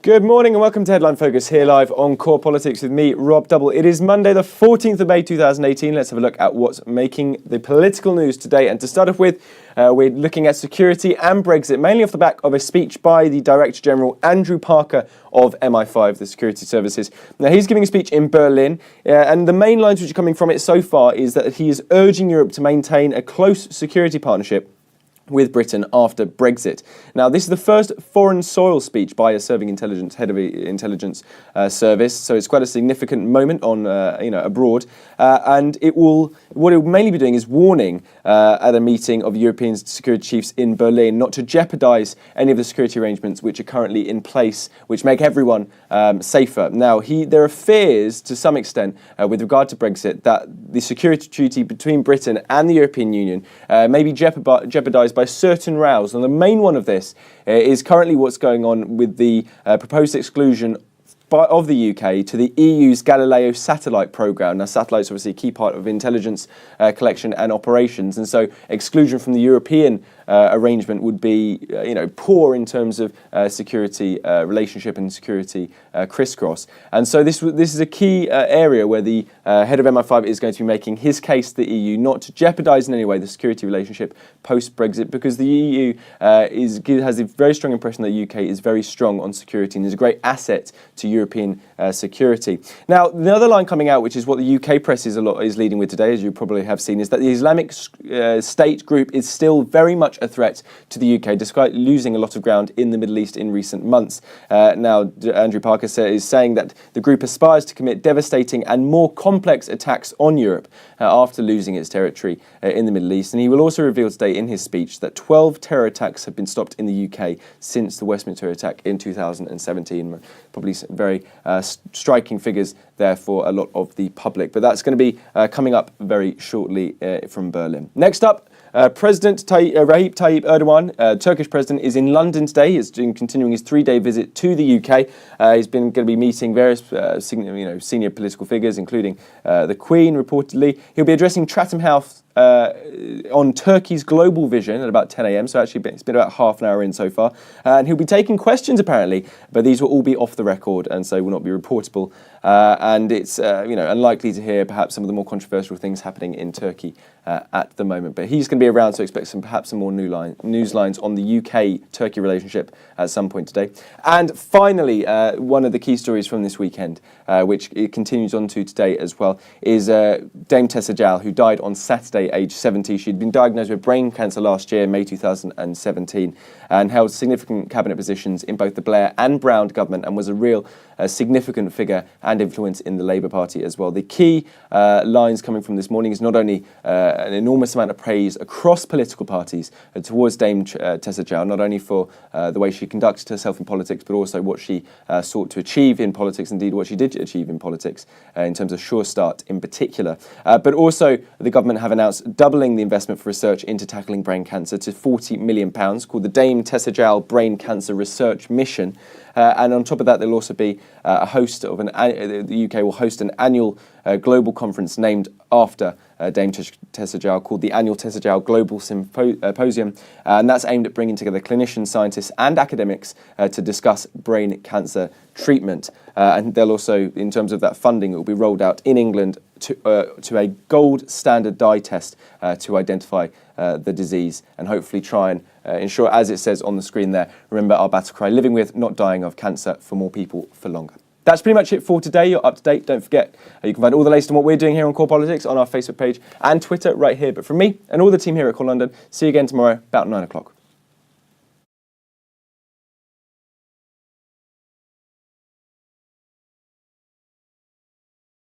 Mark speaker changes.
Speaker 1: Good morning and welcome to Headline Focus here live on Core Politics with me, Rob Double. It is Monday the 14th of May 2018. Let's have a look at what's making the political news today. And to start off with, we're looking at security and Brexit, mainly off the back of a speech by the Director General Andrew Parker of MI5, the security services. Now, he's giving a speech in Berlin, and the main lines which are coming from it so far is that he is urging Europe to maintain a close security partnership with Britain after Brexit. Now, this is the first foreign soil speech by a serving intelligence head of an intelligence service, so it's quite a significant moment on, abroad. And what it will mainly be doing is warning at a meeting of European security chiefs in Berlin not to jeopardise any of the security arrangements which are currently in place, which make everyone safer. Now, there are fears to some extent with regard to Brexit that the security treaty between Britain and the European Union may be jeopardised by certain rows. And the main one of this is currently what's going on with the proposed exclusion of the UK to the EU's Galileo satellite programme. Now, satellites are obviously a key part of intelligence collection and operations, and so exclusion from the European arrangement would be, poor in terms of security relationship and security crisscross. And so this is a key area where the head of MI5 is going to be making his case to the EU not to jeopardise in any way the security relationship post-Brexit, because the EU has a very strong impression that the UK is very strong on security and is a great asset to European security. Now, the other line coming out, which is what the UK press is leading with today, as you probably have seen, is that the Islamic State group is still very much a threat to the UK, despite losing a lot of ground in the Middle East in recent months. Now, Andrew Parker is saying that the group aspires to commit devastating and more complex attacks on Europe after losing its territory in the Middle East. And he will also reveal today in his speech that 12 terror attacks have been stopped in the UK since the Westminster attack in 2017. Probably very striking figures there for a lot of the public. But that's going to be coming up very shortly from Berlin. Next up, President Recep Tayyip Erdogan, Turkish president, is in London today. He's continuing his 3-day visit to the UK. He's going to be meeting various senior political figures, including the Queen, reportedly. He'll be addressing Chatham House on Turkey's global vision at about 10 a.m. So actually, it's been about half an hour in so far. And he'll be taking questions, apparently, but these will all be off the record and so will not be reportable. And it's unlikely to hear perhaps some of the more controversial things happening in Turkey at the moment. But he's going to be around, so expect perhaps some more news lines on the UK-Turkey relationship at some point today. And finally, one of the key stories from this weekend, which it continues on to today as well, is Dame Tessa Jowell, who died on Saturday, aged 70. She'd been diagnosed with brain cancer last year, May 2017, and held significant cabinet positions in both the Blair and Brown government, and was a real significant figure and influence in the Labour Party as well. The key lines coming from this morning is not only an enormous amount of praise across political parties towards Dame Tessa Jowell, not only for the way she conducted herself in politics, but also what she sought to achieve in politics, indeed what she did achieve in politics in terms of Sure Start in particular. But also the government have announced doubling the investment for research into tackling brain cancer to £40 million, called the Dame Tessa Jowell Brain Cancer Research Mission. And on top of that, there'll also be a host of the UK will host an annual global conference named after Dame Tessa Jowell, called the annual Tessa Jowell Global Symposium, and that's aimed at bringing together clinicians, scientists and academics to discuss brain cancer treatment. And they'll also, in terms of that funding, it will be rolled out in England to a gold standard dye test to identify the disease and hopefully try and ensure, as it says on the screen there, remember our battle cry: living with, not dying of cancer, for more people, for longer. That's pretty much it for today. You're up to date. Don't forget, you can find all the latest on what we're doing here on Core Politics on our Facebook page and Twitter right here. But from me and all the team here at Core London, see you again tomorrow about 9 o'clock.